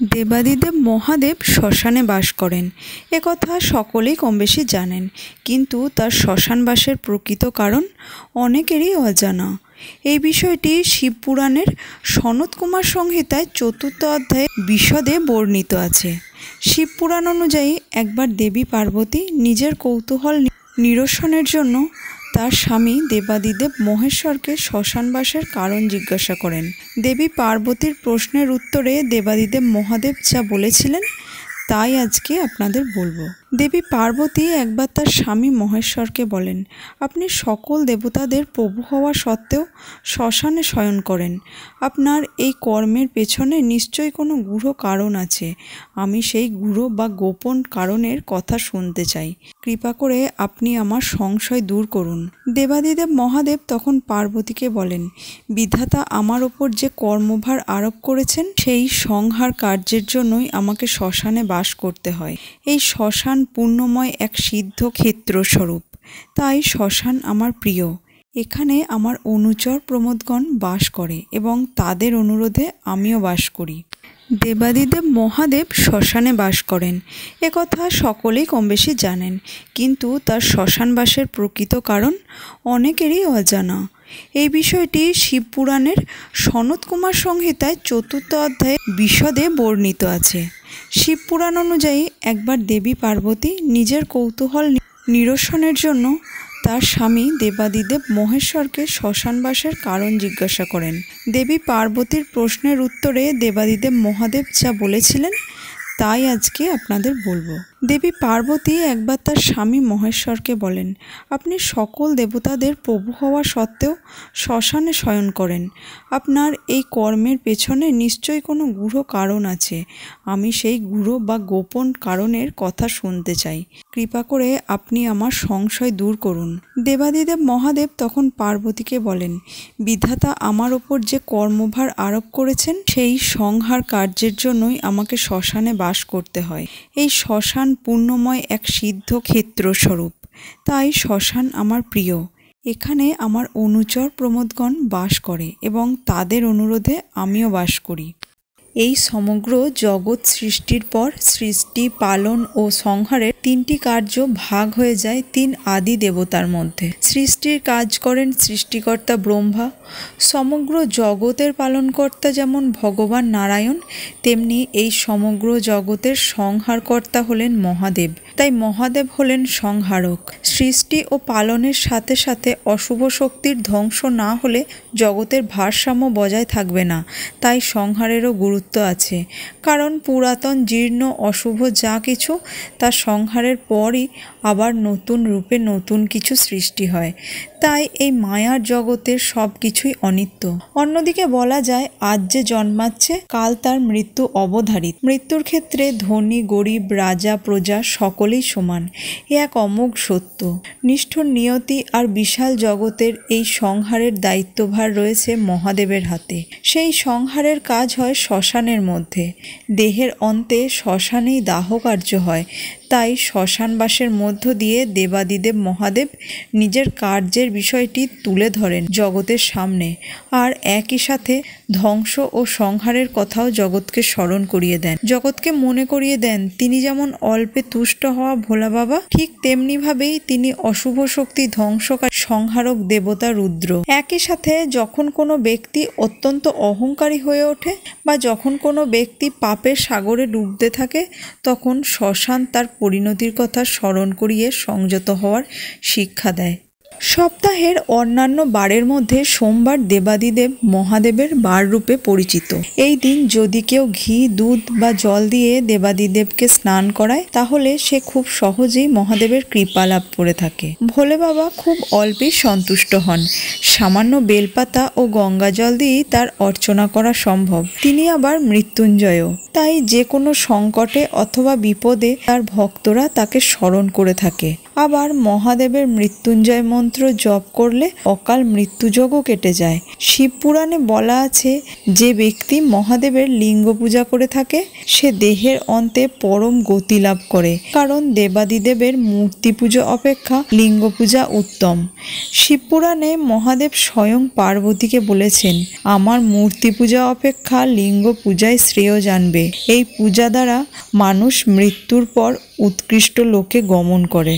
দেবাদিদেব মহাদেব শ্মশানে বাস করেন, একথা সকলেই কমবেশি জানেন। কিন্তু তার শ্মশানবাসের প্রকৃত কারণ অনেকেরই অজানা। এই বিষয়টি শিবপুরাণের সনত কুমার সংহিতায় ৪র্থ অধ্যায়ে বিশদে বর্ণিত আছে। শিবপুরাণ অনুযায়ী একবার দেবী পার্বতী নিজের কৌতূহল নিরসনের জন্য তার স্বামী দেবাদিদেব মহেশ্বরকে শ্মশানবাসের কারণ জিজ্ঞাসা করেন। দেবী পার্বতীর প্রশ্নের উত্তরে দেবাদিদেব মহাদেব যা বলেছিলেন তাই আজকে আপনাদের বলবো। দেবী পার্বতী একবার তার স্বামী মহেশ্বরকে বলেন, আপনি সকল দেবতাদের প্রভু হওয়া সত্ত্বেও শ্মশানে শয়ন করেন। আপনার এই কর্মের পেছনে নিশ্চয়ই কোনো গূঢ় কারণ আছে। আমি সেই গূঢ় বা গোপন কারণের কথা শুনতে চাই। কৃপা করে আপনি আমার সংশয় দূর করুন। দেবাদিদেব মহাদেব তখন পার্বতীকে বলেন, বিধাতা আমার ওপর যে কর্মভার আরোপ করেছেন সেই সংহার কার্যের জন্যই আমাকে শ্মশানে বাস করতে হয়। এই শ্মশান পূর্ণময় এক সিদ্ধ ক্ষেত্রস্বরূপ, তাই শ্মশান আমার প্রিয়। এখানে আমার অনুচর প্রমোদগণ বাস করে এবং তাদের অনুরোধে আমিও বাস করি। দেবাদিদেব মহাদেব শ্মশানে বাস করেন, একথা সকলেই কমবেশি জানেন। কিন্তু তার শ্মশানবাসের প্রকৃত কারণ অনেকেরই অজানা। এই বিষয়টি শিবপুরাণের সনত কুমার সংহিতায় ৪র্থ অধ্যায়ে বিশদে বর্ণিত আছে। শিবপুরাণ অনুযায়ী একবার দেবী পার্বতী নিজের কৌতূহল নিরসনের জন্য তার স্বামী দেবাদিদেব মহেশ্বরকে শ্মশানবাসের কারণ জিজ্ঞাসা করেন। দেবী পার্বতীর প্রশ্নের উত্তরে দেবাদিদেব মহাদেব যা বলেছিলেন তাই আজকে আপনাদের বলবো। দেবী পার্বতী একবার তার স্বামী মহেশ্বরকে বলেন, আপনি সকল দেবতাদের প্রভু হওয়া সত্ত্বেও শ্মশানে শয়ন করেন। আপনার এই কর্মের পেছনে নিশ্চয়ই কোনো গূঢ় কারণ আছে। আমি সেই গূঢ় বা গোপন কারণের কথা শুনতে চাই। কৃপা করে আপনি আমার সংশয় দূর করুন। দেবাদিদেব মহাদেব তখন পার্বতীকে বলেন, বিধাতা আমার ওপর যে কর্মভার আরোপ করেছেন সেই সংহার কার্যের জন্যই আমাকে শ্মশানে বাস করতে হয়। এই শ্মশান পূর্ণময় এক সিদ্ধ ক্ষেত্রস্বরূপ, তাই শ্মশান আমার প্রিয়। এখানে আমার অনুচর প্রমোদগণ বাস করে এবং তাদের অনুরোধে আমিও বাস করি। এই সমগ্র জগৎ সৃষ্টির পর সৃষ্টি, পালন ও সংহারের 3টি কার্য ভাগ হয়ে যায় 3 আদি দেবতার মধ্যে। সৃষ্টির কাজ করেন সৃষ্টিকর্তা ব্রহ্মা। সমগ্র জগতের পালনকর্তা যেমন ভগবান নারায়ণ, তেমনি এই সমগ্র জগতের সংহারকর্তা হলেন মহাদেব। তাই মহাদেব হলেন সংহারক। সৃষ্টি ও পালনের সাথে সাথে অশুভ শক্তির ধ্বংস না হলে জগতের ভারসাম্য বজায় থাকবে না। তাই সংহারেরও গুরুত্ব আছে, কারণ পুরাতন জীর্ণ অশুভ যা কিছু তা সংহারের পরই আবার নতুন রূপে নতুন কিছু সৃষ্টি হয়। তাই এই মায়ার জগতের সব কিছুই অনিত্য। অন্যদিকে বলা যায়, আজ যে জন্মাচ্ছে কাল তার মৃত্যু অবধারিত। মৃত্যুর ক্ষেত্রে ধনী গরিব, রাজা প্রজা সকলেই সমান, এ এক অমোঘ সত্য। নিষ্ঠুর নিয়তি আর বিশাল জগতের এই সংহারের দায়িত্বভার রয়েছে মহাদেবের হাতে। সেই সংহারের কাজ হয় শ্মশানের মধ্যে। দেহের অন্তে শ্মশানেই দাহ কার্য হয়। তাই শ্মশানবাসের মধ্য দিয়ে দেবাদিদেব মহাদেব নিজের কার্যের বিষয়টি তুলে ধরেন জগতের সামনে, আর একই সাথে ধ্বংস ও সংহারের কথাও জগৎকে স্মরণ করিয়ে দেন। জগৎকে মনে করিয়ে দেন তিনি যেমন অল্পে তুষ্ট হওয়া ভোলা বাবা, ঠিক তেমনিভাবেই তিনি অশুভ শক্তি ধ্বংসকারী সংহারক দেবতা রুদ্র। একই সাথে যখন কোনো ব্যক্তি অত্যন্ত অহংকারী হয়ে ওঠে বা যখন কোনো ব্যক্তি পাপের সাগরে ডুবতে থাকে, তখন শ্মশান তার পরিণতির কথা স্মরণ করিয়ে সংযত হওয়ার শিক্ষা দেয়। সপ্তাহের অন্যান্য বারের মধ্যে সোমবার দেবাদিদেব মহাদেবের বার রূপে পরিচিত। এই দিন যদি কেউ ঘি, দুধ বা জল দিয়ে দেবাদিদেবকে স্নান করায়, তাহলে সে খুব সহজেই মহাদেবের কৃপা লাভ করে থাকে। ভোলে বাবা খুব অল্পেই সন্তুষ্ট হন। সামান্য বেলপাতা ও গঙ্গা জল দিয়েই তার অর্চনা করা সম্ভব। তিনি আবার মৃত্যুঞ্জয়ও। তাই যে কোনো সংকটে অথবা বিপদে তার ভক্তরা তাকে স্মরণ করে থাকে। আবার মহাদেবের মৃত্যুঞ্জয় মন্ত্র জপ করলে অকাল মৃত্যুযোগও কেটে যায়। শিবপুরাণে বলা আছে, যে ব্যক্তি মহাদেবের লিঙ্গ পূজা করে থাকে সে দেহের অন্তে পরম গতি লাভ করে, কারণ দেবাদিদেবের মূর্তি পুজো অপেক্ষা লিঙ্গ পূজা উত্তম। শিবপুরাণে মহাদেব স্বয়ং পার্বতীকে বলেছেন, আমার মূর্তি পূজা অপেক্ষা লিঙ্গ পূজায় শ্রেয় জানবে। এই পূজা দ্বারা মানুষ মৃত্যুর পর উৎকৃষ্ট লোকে গমন করে।